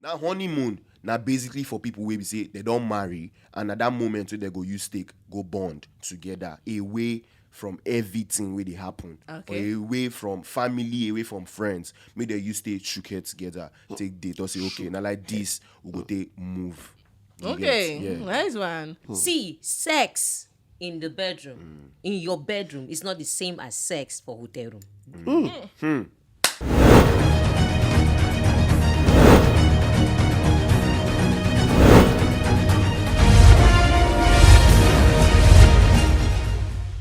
Now honeymoon, now basically for people where we say they don't marry, and at that moment when they go use stake, go bond together, away from everything where they happen. Okay. Or away from family, away from friends. Maybe they use stay shook head together, take date, or say, okay, now like this, we go take move. You Okay, get? Yeah. nice one. See, sex in the bedroom, in your bedroom, is not the same as sex for hotel room.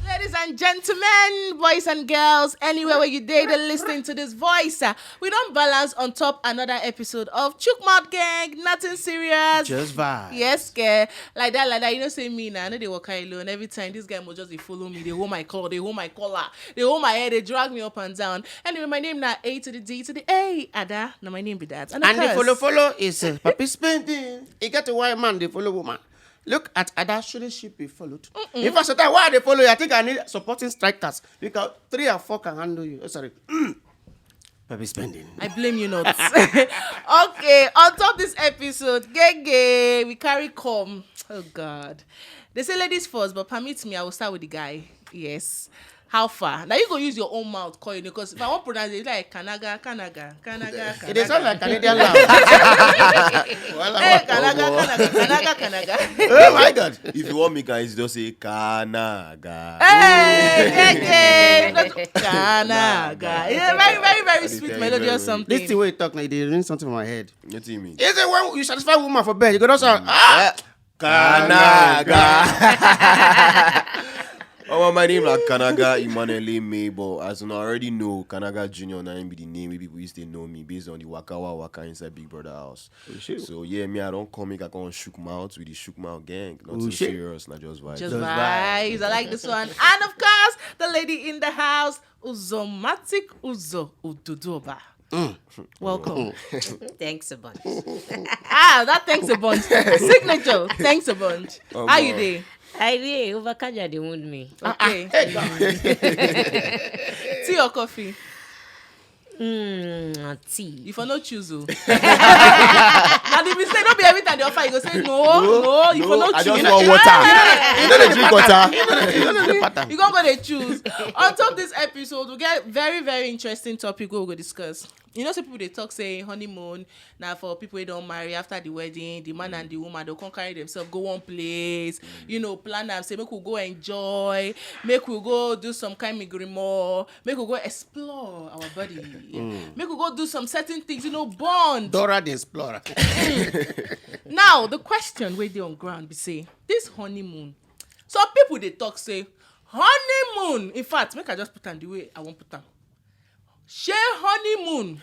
Ladies and gentlemen, boys and girls, anywhere where you date and listening to this voice, we don't balance on top another episode of ChookMouthGeng. Nothing serious. Just vibe. Yes, girl. Like that. You know, say me now. I know they walk alone. Every time this guy will just dey follow me. They hold my collar. They hold my collar. They hold my hair. They drag me up and down. Anyway, my name now A to the D to the A. Ada. Now my name be that. And the follow is papi spending. You got a white man, they follow woman. Look at Ada, shouldn't she be followed? If I said that, why they follow you? I think I need supporting strikers because 3 or 4 can handle you. Oh, sorry. Papi spending. I blame you not. Okay, on top this episode, gege, we carry come. Oh God. They say ladies first, but permit me, I will start with the guy. Yes. How far? Now you go use your own mouth call you because if I want to pronounce it, it's like Kanaga. It is not like Canadian love. Hey, Kanaga. Oh my God. If you want me, guys, just say Kanaga. Hey, Kanaga. Yeah, very sweet melody or something. This thing where you talk, like, they ring something from my head. What do you mean? Is it when you satisfy woman for bed? You go also, Kanaga. Oh, my name like Kanaga Emmanuel May, but as you already know, Kanaga Junior now be the name where people used to know me based on the waka inside Big Brother house. So yeah, me I don't come make I come shook mouth with the ChookMouthGeng. Not too serious, not just vibes. Just vibes. I like this one. And of course, the lady in the house, Uzomatic Uzo Ududoba. Welcome. Thanks a bunch. That thanks a bunch. Signature. Thanks a bunch. How you doing? I did over Kaja, they wound me. Okay. Tea or coffee? Tea. If I not choose, now the mistake don't be every time they offer you go say no. If I not I choose, just want water. You know they drink water. you gonna go they choose. On top of this episode, we get very interesting topic we go discuss. You know, some people they talk say honeymoon now for people who don't marry after the wedding, the man and the woman they'll come carry themselves, go one place, you know, plan and say make we go enjoy, make we go do some kind of grimoire, make we go explore our body, make we go do some certain things, you know, bond. Dora the Explorer. Now the question where they on ground be say this honeymoon. Some people they talk say honeymoon. In fact, make I just put on the way I want put on. Share honeymoon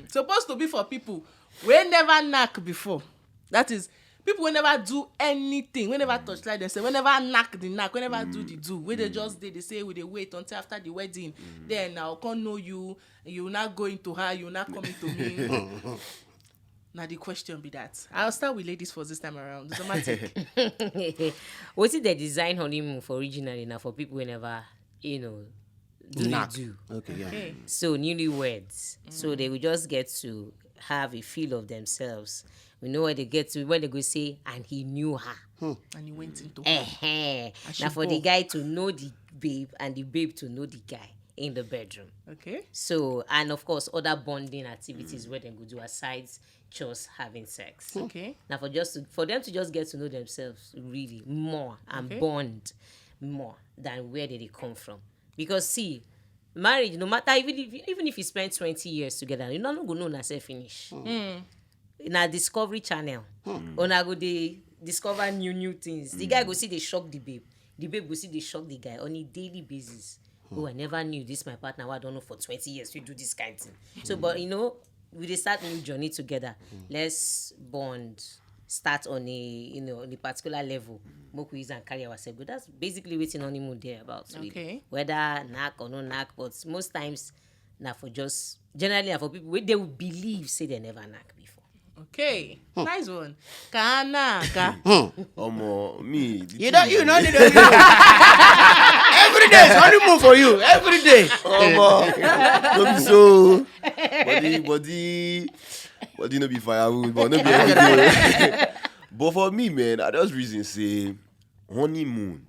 supposed to be for people we never knack before. That is, people will never do anything, we never touch like themselves, we never knack the knack, we never do the do. Where they just did, they say we they wait until after the wedding. Then I'll come know you, you not going to her, you not coming to me. Now the question be that. I'll start with ladies first this time around. Automatic. What is the design honeymoon for originally now for people who never, you know, do. Okay, yeah. Okay. So newlyweds. So they will just get to have a feel of themselves. We know where they get to when they go say, and he knew her. And he went into her. Now for the guy to know the babe and the babe to know the guy in the bedroom. Okay. So, and of course, other bonding activities where they go do aside just having sex. Okay. Now for them to just get to know themselves really more and bond more than where did they come from. Because see, marriage, no matter even if you spend 20 years together, you're not going to know yourself finish. In a Discovery Channel, on I go they discover new things. The guy go see they shock the babe go see they shock the guy on a daily basis. Oh, I never knew this my partner. I don't know for 20 years we do this kind of thing. So, but you know, we dey start new journey together. Let's bond. Start on a particular level. Make we use and carry ourselves. But that's basically what honeymoon there about. Really. Okay. Whether knack or no knack, but most times now for just generally for people they will believe say they never knack before. Okay. Nice one. Kanaga. Me. You know need to every day is honeymoon for you. Every day. Don't be so But you know, be firewood, but not be every day. But for me, man, I just reason say honeymoon.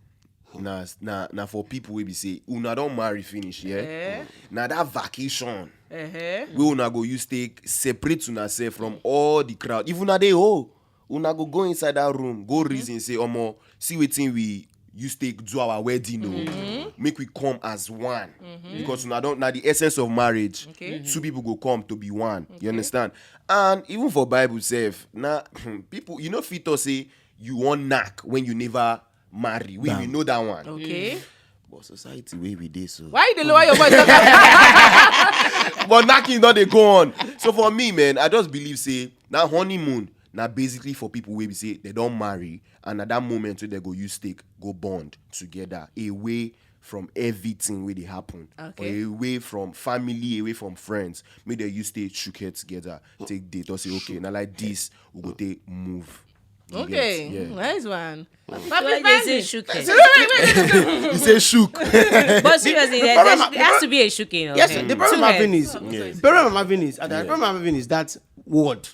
Now for people we be say, una don't marry finish, yeah. Now that vacation, we una go use take separate una self from all the crowd. If una dey una go inside that room, go reason say, omo, see wetin we use take do our wedding, make we come as one. Because una don't now the essence of marriage. Two people go come to be one. You understand? And even for Bible self, now people you know fit to say you want knack when you never marry. We know that one. Okay. But society way we dey so. Why you dey lower your voice? But knacking not they go on. So for me, man, I just believe say now honeymoon now basically for people where we say they don't marry and at that moment where they go use take go bond together away from everything where they happen. Okay. Or away from family, away from friends. May they use take shook head together, take date or say okay, now like this we go take move. You Okay, get? Yeah. nice one. Why they say shook? Wait. You say shook. But seriously, there has to be a shooking. Okay? Yes, the problem I'm having is, Yes. the problem I'm having is that word,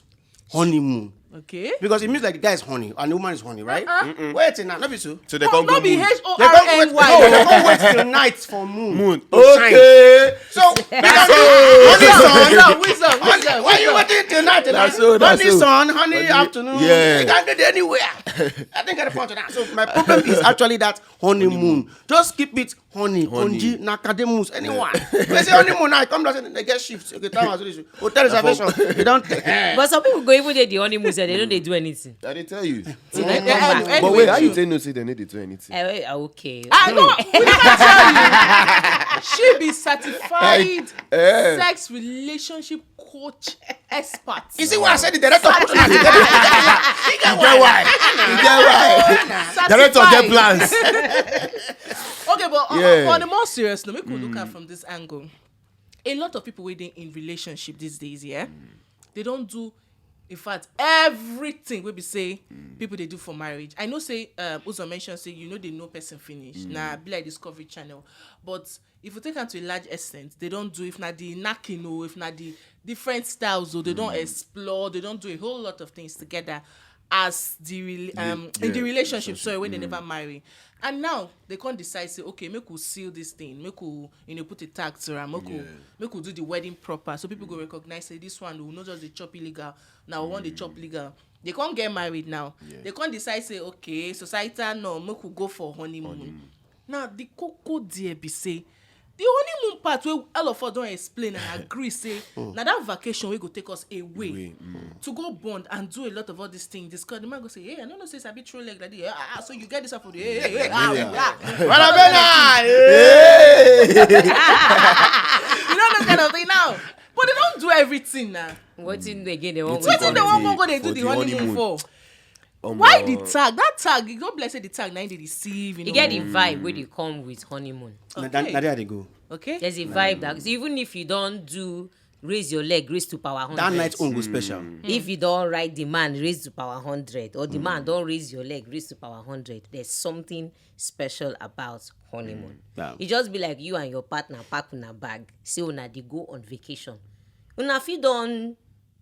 honeymoon. Okay. Because it means like the guy is honey and the woman is honey, right? Wait now, not be so. So they can't go Not be move. They can't HORNY. wait till night for moon. Okay. So, because honey son, Wisdom. why you waiting till night? That's so. Honey son, honey afternoon. Yeah. You can't get it anywhere. I think at the point of that. So my problem is actually that honeymoon. Just keep it honey, konji, nakademus, anyone. They say honeymoon now, come down, they get shifts. Okay, time has reached. Hotel reservation. They don't. But some people go even there the honeymoon, they don't they do anything. I didn't tell you. So they come back. But wait, how you say no? Say they need to do anything. Okay. I know. We never tell you. She be certified sex relationship coach expert. You see why I said the director put on You get why? Director get plans. Okay, but Yeah. on the more serious note, we could look at from this angle. A lot of people waiting in relationship these days, they don't do, in fact, everything we be say people they do for marriage. I know say Uzo mentioned say they know person finish. Nah, be like Discovery Channel. But if you take them to a large extent, they don't do if not the knacking or if not the different styles or they don't explore, they don't do a whole lot of things together as in the relationship, sorry, when they never marry. And now they can't decide, say, okay, make we seal this thing, make we put a tag to her, make we do the wedding proper. So people go recognize, say, this one will not just the chop illegal, now we want the chop legal. They can't get married now. They can't decide, say, okay, societal no, make we go for honeymoon. Now the cocoa dear be say, the honeymoon part where all of us don't explain and agree, say, now that vacation we go take us away to go bond and do a lot of all these things. Discuss. The man go say, hey, I don't know, say it's a bit true like that. So you get this up for the you know that kind of thing now. But they don't do everything now. What in the again? They want What in the one go they do the honeymoon for? Why the tag? That tag, you don't bless the tag, now they deceive. You get the vibe where they come with honeymoon. Now there they go. Okay. There's a vibe that even if you don't do raise your leg, raise to power 100. That night on go special. If you don't ride the man, raise to power 100. Or the man don't raise your leg, raise to power 100. There's something special about honeymoon. It just be like you and your partner pack on a bag, say una they go on vacation. Una if you don't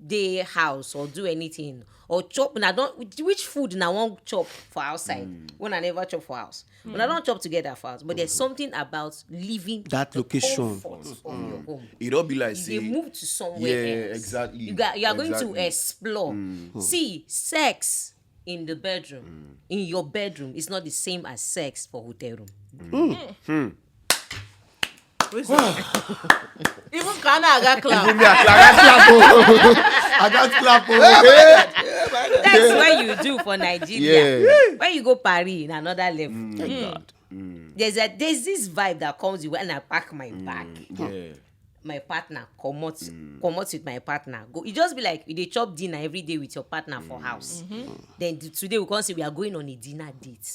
day house or do anything or chop when I don't which food and I want chop for outside when I never chop for house when I don't chop together for house, but there's something about leaving That the location. comfort of your home. It don't be like You say. move to somewhere else. Exactly. You are going to Exactly. explore. See, sex in the bedroom, in your bedroom, is not the same as sex for hotel room. Even Kana I got clap. I got clap. That's what you do for Nigeria. Yeah. When you go Paris in another level. Thank God. There's this vibe that comes with when I pack my bag. Yeah. My partner come out with my partner. Go. It just be like they chop dinner every day with your partner for house. Then today we can say we are going on a dinner date.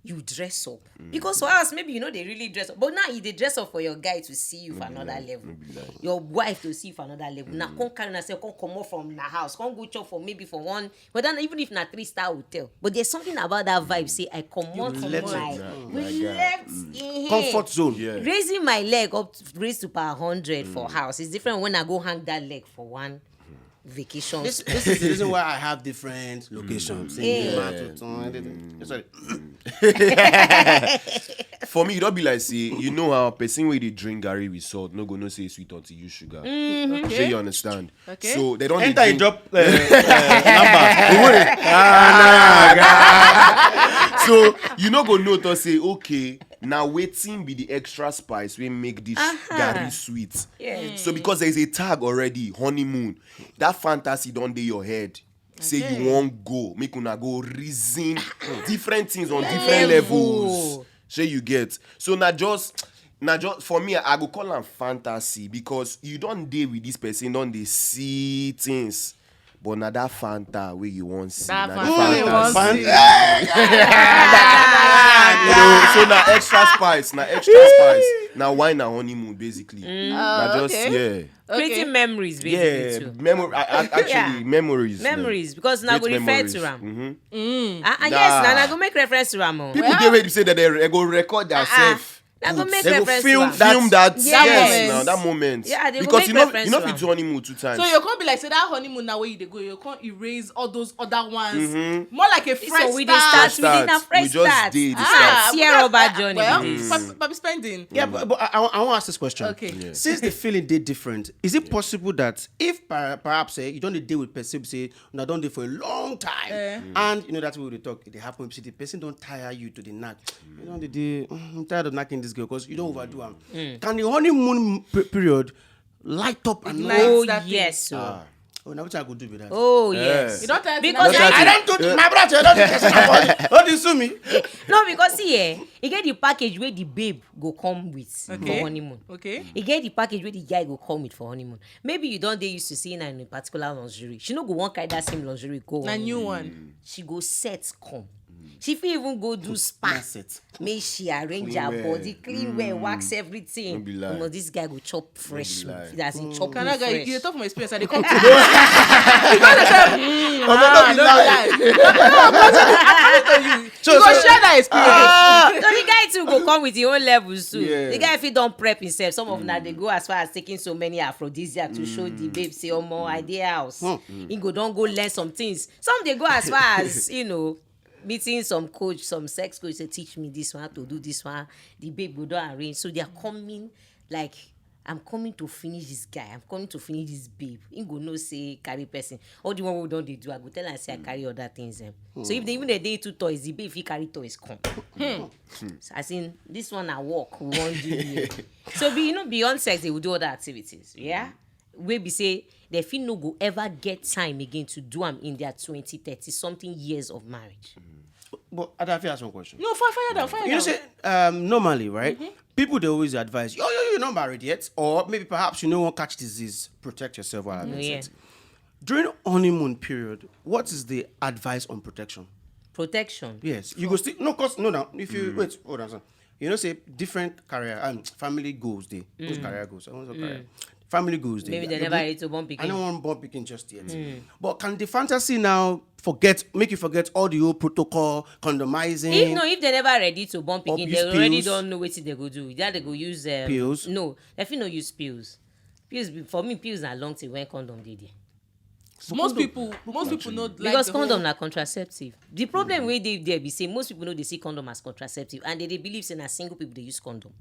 You dress up because for us maybe they really dress up, but now they dress up for your guy to see you for another level, your wife to see you for another level. Now come carry yourself, come out from the house, come go chop for maybe for one, but then even if not 3-star hotel, but there's something about that vibe. Say I come out from my Comfort zone. Yeah. raising my leg up, raise to power 100 for house. It's different when I go hang that leg for one vacations. This is the reason why I have different locations. Sorry. For me, it don't be like say, you know how person where they drink Gary with salt, no go no say sweet until you sugar. Okay. Sure you understand. Okay. So they don't Enter dey and drink- drop number. So you no go know to say, okay, now waiting be the extra spice we make this Gary sweet. Yes. So because there is a tag already, honeymoon, that fantasy don't dey your head. Say Okay. you won't go, make una go reason different things on different levels. Say you get. So now just for me, I go call am fantasy because you don't deal with this person, don't they see things. But now that Fanta where you want see. That na Fanta the wey you want fantasy. see. You know, so now extra spice, now wine na honeymoon basically. Now just okay. Creating memories, basically, too. Actually Yeah. memories. Memories, because now go Great refer memories. to them. Mhm. Yes, now go make reference to them. People dey wait to say that they go record themselves. Now go make They go reference film to them. film that Yes. now that moment. Yeah, they go because make you know reference you know to fit am. do honeymoon 2 times. So you can't be like say that honeymoon now where you dey go, you can't erase all those other ones. More like a fresh So we dey start. start within a fresh We just start. did the Ah, start. tear rubber journey. Well, with this. but spending. Yeah, but I want to ask this question. Okay. Yeah. Since the feeling did different, is it possible that if perhaps you don't deal with person, say, no, don't deal for a long time, and you know that's what we talk, it happen, say the person don't tire you to the knack. You know, I'm tired of knacking this girl because you don't overdo them. Can the honeymoon period light up and Ignite. Oh, that thing. yes. So. Oh, now what I could do with that? Oh, yes. You don't tell Because me I don't do my brother. Don't you sue me? No, because see, you get the package where the babe go come with for honeymoon. Okay. You get the package where the guy go come with for honeymoon. Maybe you don't dey used to seeing her in a particular lingerie. She no go one carry that same lingerie go. A honeymoon. new one. She go set come. She fit even go do spa. That's it. Make she arrange Clean her well. body, clean well, wax No everything. be lie. This guy go chop fresh. be lie. That's in chop Can I fresh. go? You talk from experience. I dey come to you. Because I said, So, you go share that experience. So the guy too go come with his own levels too. Yeah. The guy if he don't prep himself, some of them they go as far as taking so many aphrodisiac to show the babe say, oh more idea house. He go don't go learn some things. Some they go as far as meeting some coach, some sex coach, say teach me this one, how to do this one. The babe go don't arrange. So they are coming like, I'm coming to finish this guy. I'm coming to finish this babe. He go no say carry person. All the one we don't they do, I go tell and say I carry other things. So if they even a day 2 toys, the babe if he carry toys come. So I seen this one I walk. We won't do it. So beyond sex, they will do other activities. Yeah. We be say they feel no go ever get time again to do them in their 20, 30 something years of marriage. But I have to ask one question. No, fire down. You know, say normally, right? People they always advise, you're not married yet, or maybe perhaps you won't catch disease. Protect yourself while having sex. During honeymoon period, what is the advice on protection? Protection. Yes, you go still no. If you wait, hold on, son. You know, say different career and family goals. Those career goals. I want to career. Family goals. Maybe they never ready to born I picking. don't want born picking just yet. But can the fantasy now make you forget all the old protocol, condomizing? If they never ready to born picking, use they already pills. don't know what they go do. Either they go use Pills? No, they fit no use pills. For me, pills are long till when condom dey there. Most people know like Because the condom whole- na contraceptive. The problem wey dey there be say most people know they see condom as contraceptive and they believe say na single people dey use condom.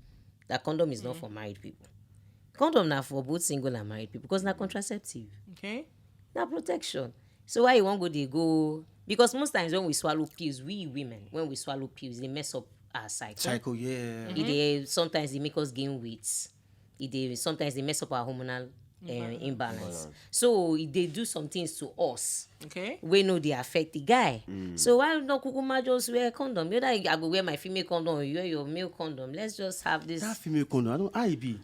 That condom is not for married people. Condom na for both single and married people because na contraceptive. Okay. Na protection. So why you wan go dey go? Because most times when we swallow pills, we women, when we swallow pills, they mess up our cycle. Yeah. Sometimes they make us gain weight. Sometimes they mess up our hormonal imbalance. So they do some things to us. Okay. We know they affect the guy. So why not kukuma just wear condom? You know, I go wear my female condom, you wear your male condom. Let's just have this That female condom,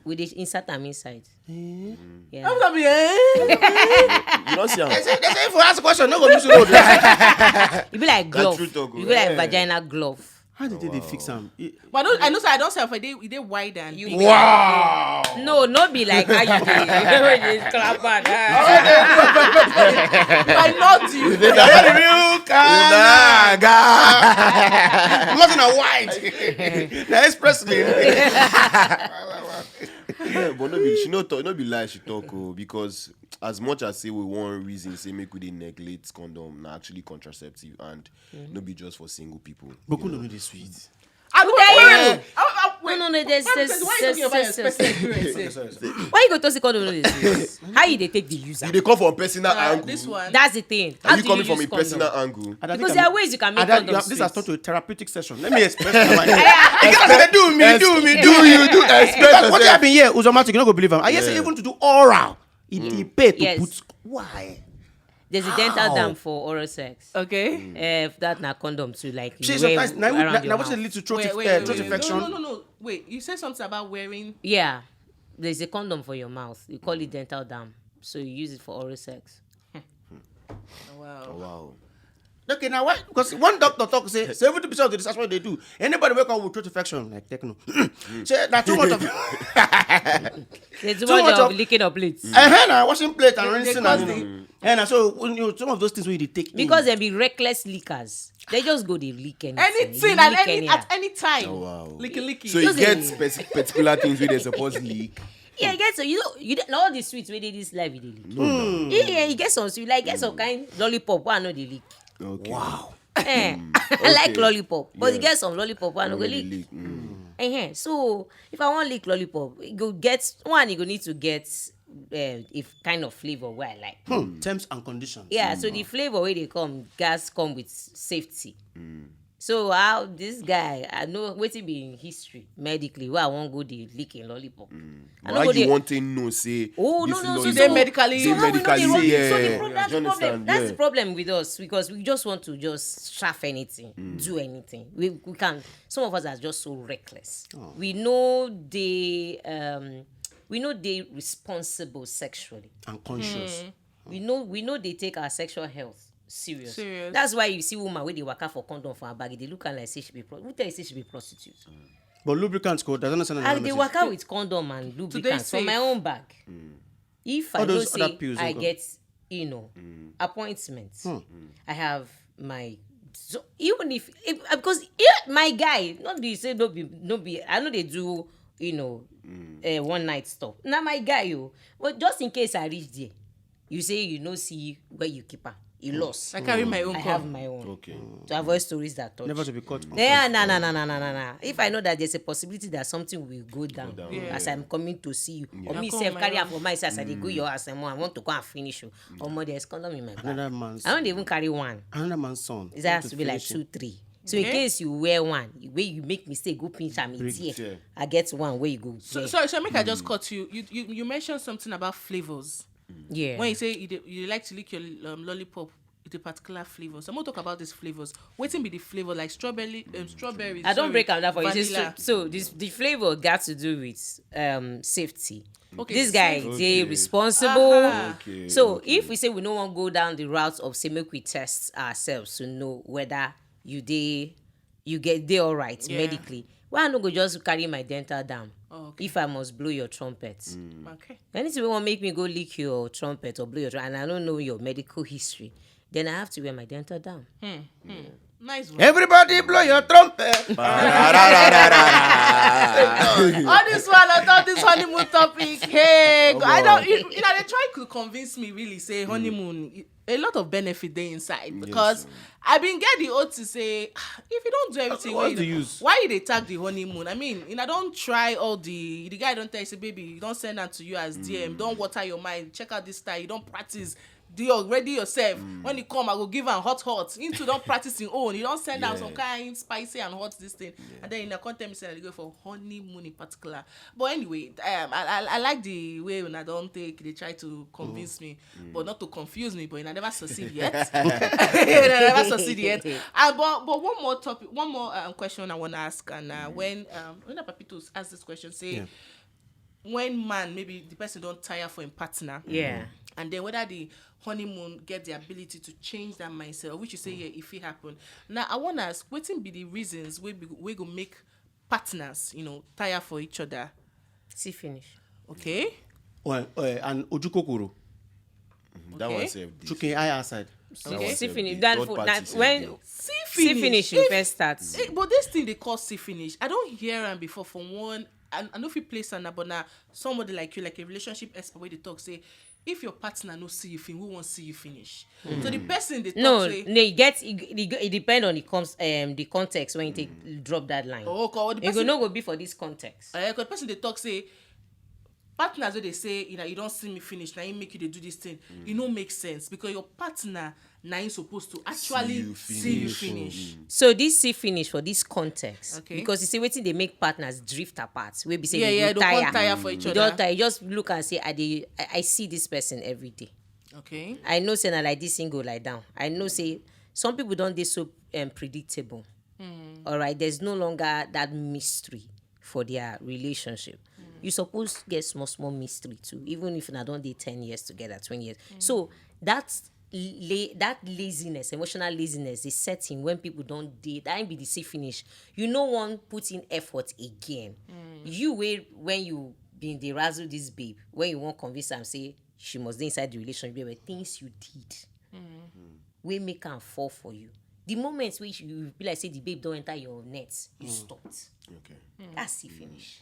with the insert them inside. Yeah. I'm gonna be, You don't see how They say if you ask a question, no go use road. You be like glove. true talk, You be like yeah. vagina glove. How did they fix them? But I know, so I don't say if they wide and You big. Wow. No, not be like how you dey clap back. I know you. Real Nah, guy. Nothing a white. The express lane. Yeah, but no be she no talk, no be lie she talk because as much as say we want reason say make we dey neglect condom na actually contraceptive and no be just for single people. But no know the sweet. No, there's Why are you talking about your special experience? why you go to see condom? How you they take the user? You dey come from personal angle. This one. That's the thing. Are How you do coming from use a condom? personal angle? Because there are ways you can make condoms This has sweet. turned to a therapeutic session. Let me express my mind. You guys say do me. Express Because what you yourself. have been here, Uzomatic, you not go believe him. I hear say even to do oral, it pay to Yes. put. Why? There's a dental dam for oral sex. Okay. If that na condom too, like you She wear sometimes now around your what's the mouth. little throat Wait. infection? No. Wait, you said something about wearing. Yeah, there's a condom for your mouth. You call it dental dam, so you use it for oral sex. Wow. Wow. Okay, now why? Because one doctor talk say 70% of the research what they do. Anybody wake up with throat infection like techno. Say that too much of. There's Too too much much of- of licking of plates. Now washing plate and They rinsing cause and so when you some of those things where they take Because they be reckless leakers. They just go they leak anything. Anything They and leak any anyhow. at any time. Oh, wow. Licky. So you Just get a- particular things where they supposed leak. Yeah, you get so you don't all the sweets where they this live they leak. Yeah, you get some sweet like get some kind lollipop where I know they leak. Okay. wow. I like Okay. lollipop, but you Yeah. get some lollipop where I no go Really leak. leak. So if I want lick lollipop, you go get one. You go need to get if kind of flavor where I like. Terms and conditions. Yeah, so the flavor where they come, gas come with safety. So how this guy, I know wetin be in history medically where I won't go the licking lollipop. I no Why go you dey- want to know say Oh this no! law So is- they medically- so how we know medically, the wrong- yeah. So Yeah, that's the you problem. understand, That's yeah. the problem with us because we just want to just shaft anything, do anything. We can. Some of us are just so reckless. We know they responsible sexually. And conscious. We know they take our sexual health serious. Serious. That's why you see woman wey dey waka for condom for her bag, they look am like say she be who tell you say she be prostitute? But lubricants code doesn't understand I another dey message. waka with condom and lubricants for safe? my own bag. If I All know those other say pills I don't get appointments, I have so even if because my guy not be say no be I know they do one night stop. Now my guy but just in case I reach there, you say you no see where you keep am. You lost. I carry my own I cup. have my own. Okay. To avoid stories that touch. Never to be caught. Yeah, nah. If I know that there's a possibility that something will go down, down. Yeah. as I'm coming to see you, or me I come self my carry am own. for my side, as I dey go your house and I want to go and finish you. Or there's condom in my bag. Another man's I don't even carry one. son. It has to be like finish 2, 3. So in Okay. case you wear one, where you make mistake, go pinch am in yeah. tear. I get one where you go. So make I just cut you. You mentioned something about flavors. Yeah. When you say you like to lick your lollipop with a particular flavor. So I'm gonna talk about these flavors. Waiting be the flavor like strawberry. I don't break am down for you. vanilla. So the flavor got to do with safety. Okay, This guy safety. they responsible. Okay, So if we say we no wan go down the route of say make we test ourselves to know whether you get dey alright Yeah. medically, why I no go just carry my dental dam? Okay. If I must blow your trumpet. Okay. Anything wey wan make me go lick your trumpet or blow your trumpet and I don't know your medical history, then I have to wear my dental dam. Nice one. Everybody blow your trumpet. All this one on top this honeymoon topic. Hey, I don't. They try to convince me really say honeymoon. A lot of benefit there inside because I been get the oath to say if you don't do everything, What's the use? why you dey tag the honeymoon? I mean, don't try all the guy don't tell you say baby, you don't send that to you as DM. Don't water your mind. Check out this style. You don't practice. Do ready yourself. When you come, I go give am hot. Into don't practice in own. You don't send out some kind spicy and hot this thing. And then in the content me say I go for honeymoon in particular. But anyway, I like the way when I don't take they try to convince me, but not to confuse me. But I never succeed yet. But one more topic, one more question I want to ask. And when the Papitos ask this question, say when man maybe the person don't tire for him partner. Yeah. And then whether the honeymoon get the ability to change that mindset, which you say if it happen. Now I want to ask, what be the reasons we go make partners, tire for each other? See finish. Okay. And ojukokoro. That Okay. one saved this. Chuking eye outside. Okay. See finish. the That third party that said when this. See see finish. finish you first start. But this thing they call see finish. I don't hear them before from one. I know if you play sana, but now somebody like you, like a relationship expert, where they talk say, if your partner no see you finish, who won't see you finish? So the person they talk No, say, it depend on the context when you drop that line. oh, God, the You person, go be for this context. the person they talk say, partners where they say, you don't see me finish, now you make you they do this thing. It don't make sense because your partner now is supposed to actually see you finish. So this see finish for this context, Okay. because you see wetin they make partners drift apart. We be say Yeah, they they go don't tire. tire for each You other. don't tire. You just look and say, I see this person every day. Okay. I know say na like this thing go lie down. I know say some people don't dey so predictable. All right, there's no longer that mystery for their relationship. You suppose get small mystery too, even if you don't dey 10 years together, 20 years. So that laziness, emotional laziness, is setting when people don't date. That ain't be the see finish. You no one put in effort again. You wait when you been dey razzle this babe, when you won't convince am say she must dey inside the relationship, there were things you did wey make am fall for you. The moment which you be like say the babe don't enter your net, you stopped. Okay. That's see finish.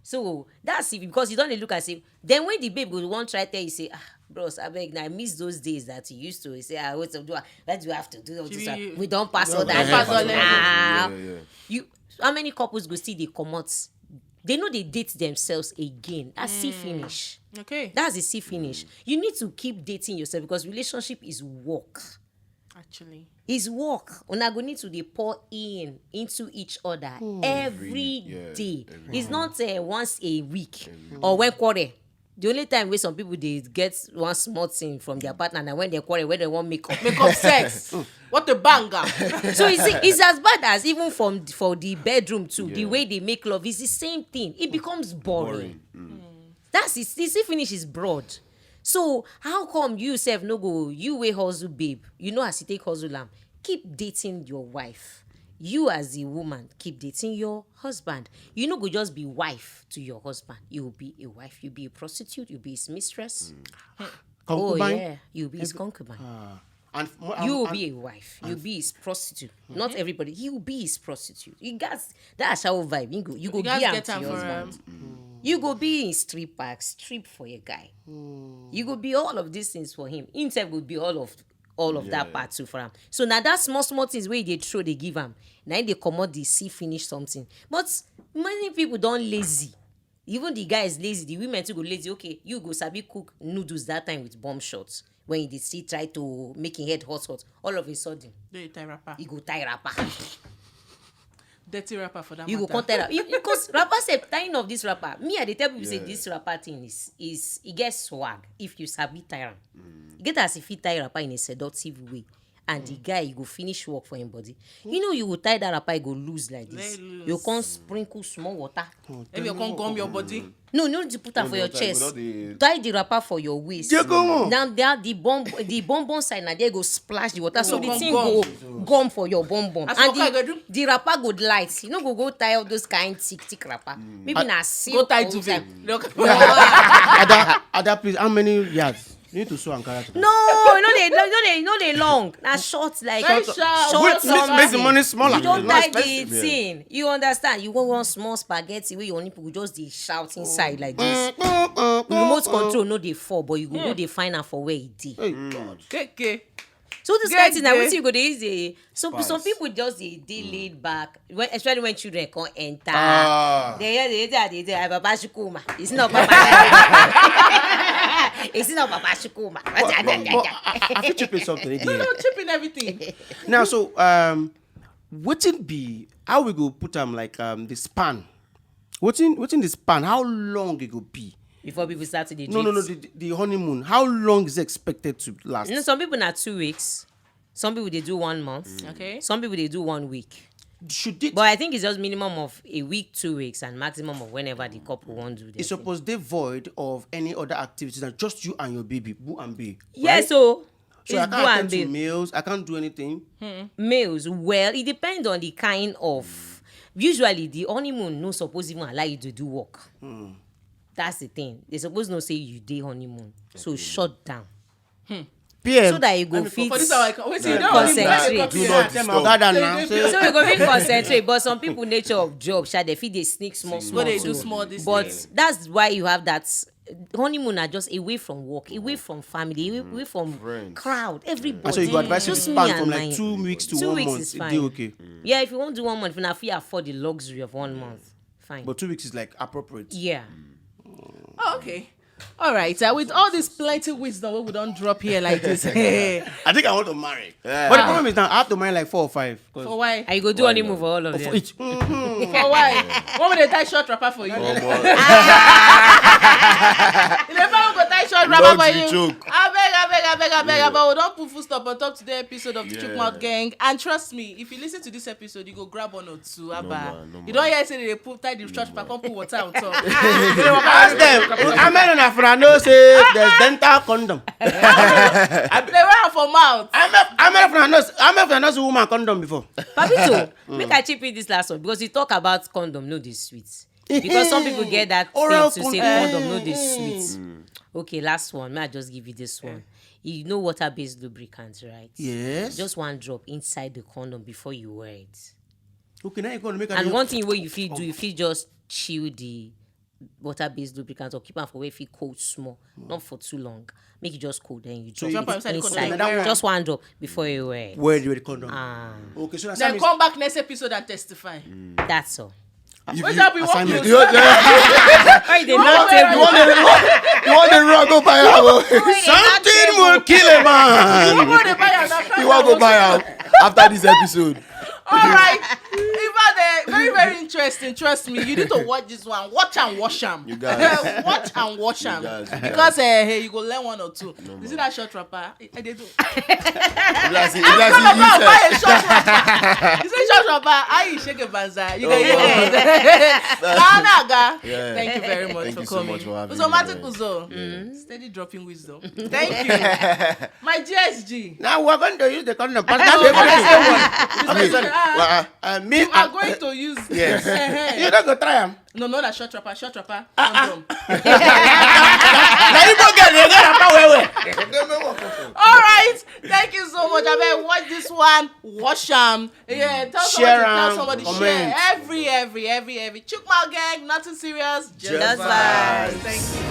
So that's it, because you don't look and say, then when the babe will want try tell you say, bros, I beg, I miss those days that you used to say, what do you have to do all this? We don't pass all that. pass all Now, Yeah. how many couples go see they come out? They know they date themselves again. That's see finish. Okay. That's the see finish. You need to keep dating yourself because relationship is work. Actually. It's work. Una go need to dey pour into each other every day. It's not once a week or when quarrel. The only time where some people they get one small thing from their partner, and when they quarrel, when they want make up Sex. What a banger. So you see, it's as bad as even for the bedroom too. The way they make love is the same thing. It becomes boring. That's it. The see finish is broad. So how come you self no go, you way hustle babe? You know as you take hustle lamb. Keep dating your wife. You as a woman, keep dating your husband. You no go just be wife to your husband. You will be a wife. You'll be a prostitute. You'll be his mistress. Concubine? Oh yeah, you'll be his concubine. And You will be a wife. You'll be his prostitute. Not everybody. He will be his prostitute. You got that shower vibe. You go guys be am get to am your for husband. You go be in strip park, strip for your guy. You go be all of these things for him. Himself will be all of that part too for him. So now that small things where they throw, they give him. Now they come out, they see finish something. But many people don't lazy. Even the guy is lazy. The women too go lazy. Okay, you go sabi cook noodles that time with bomb shots. When they see try to make him head hot, all of a sudden, They tie rapper. he go tie rapper. Dirty rapper for that You go matter. come tell rapper. Because rapper say tying of this rapper. Me, I dey tell people say this rapper thing is it gets swag if you sabi tie am. You get as if he tie rapper in a seductive way. And the guy, you go finish work for him body. You know, you go tie that rapper, you go lose like this. Let loose. You can't sprinkle small water. If you can't gum your body. No, you need to put am for your water, chest. without the- Tie the wrapper for your waist. Now there the bonbon side, now there go splash the water. So the gum, thing gum. go gum for your bonbon. As And for guy go do? the wrapper go light. You know, go tie all those kind thick wrapper. Maybe na Go silk. tie or to something. him. Look. Ada, please, how many yards? You need to sew and carry to No, they long. Na short like Very short. short make the money smaller. You don't It's not tie the expensive. thing. You understand? You go one small spaghetti where your people just dey shout inside like this. Remote control no dey fall, but you go dey find am for where e dey. Okay. So this Get kind of thing na there. wetin you go dey use dey. Some Spice. people just dey laid back, especially when children come enter. Ah. They hear Papa Shukuma. It's not Papa. It's not Papa Shukuma. I feel chipping something again. No, chipping everything. Now, so wetin be how we go put am like the span? Wetin the span? How long it go be? Before people start to dey No, drift. the honeymoon. How long is it expected to last? You know, some people na 2 weeks. Some people they do 1 month. Okay. Some people they do 1 week. Should it? But I think it's just minimum of a week, 2 weeks, and maximum of whenever the couple want to do It's this. supposed they void of any other activities than just you and your baby, boo and bae. Yes, right? so So I it's can't go and attend to babe. meals. I can't do anything. Males, well, it depends on the kind of. Usually, the honeymoon no suppose even allow you to do work. That's the thing. They suppose no say you day honeymoon, so shut down. PM. so that you go fit For this hour, wait, you don't concentrate. Do not disturb. So we go fit concentrate, but some people nature of job, they fit dey sneak small. But they do too. small this But thing. that's why you have that honeymoon are just away from work, away from family, away from Friends. crowd, everybody. So you go advise you Just me span and from like mine. 2 weeks to 2 1 weeks month. is It fine. dey okay. Yeah, if you want to do 1 month, if you fit afford the luxury of 1 month, fine. But 2 weeks is like appropriate. Yeah. Oh, okay. All right. With all this plenty wisdom we don't drop here like this. I think I want to marry. Yeah. But the problem is now I have to marry like 4 or 5. For why? And you go do honeymoon for all of For them. each. For why? What would they tie short wrapper for you? Oh, boy. If they find go tie short wrapper for Luxury you. choke. I beg. But we don't put full stop on top today's episode of the ChookMouth Gang. And trust me, if you listen to this episode, you go grab 1 or 2. Abba. man. You don't hear say they put tie the short wrapper, come put water on top. Ask them. I mean, if I know say there's dental condom. They wear for mouth. I mean, if I know see woman condom before. Papito, make I chip in this last one because you talk about condom, no this sweet. Because some people get that Oral thing to say condom, no this sweet. Okay, last one. May I just give you this one? You know water-based lubricants, right? Yes. Just 1 drop inside the condom before you wear it. Okay, now you're going to make a And new- one thing wey you fit do, you fit just chill the water-based lubricant or keep am for where you fit cold small, not for too long. Make it just cold, then you drop drop am it inside the condom, inside. then wear am. Just 1 drop before you wear it. Wear the condom. Ah, Okay, so that's Then come back next episode and testify. that's all. What's up? We want assignment. you. Why they not take You want the rug go buy out? Something will kill a man. You want to buy another You want to go buy out after this episode? All right. In fact, very, very interesting. Trust me. You need to watch this one. Watch and wash them. You guys. Watch and wash them. guys. Because hey, you go learn 1 or 2. You see that short wrapper? They do. If Come that's on, it, buy a short wrapper. You see short wrapper? How you shake a banza? You can hear it. Kanaga. Yeah. Thank you very much Thank for you so coming. much for having Uzo me, Mate man. Kuzo. Steady dropping wisdom. Thank you. My GSG. Now we're going to use the condom. But Oh, that's the okay. one. Okay, me, You are going to use Yes. Eh, you don't go try them. No, not a short wrapper. Condom. Now you go get it. All right. Thank you so much. I better watch this one. Wash them. Yeah, tell Share somebody. Tell 'em, somebody. Share. comment. Every. ChookMouthGeng. Nothing serious. Just Just vibes. vibes. Thank you.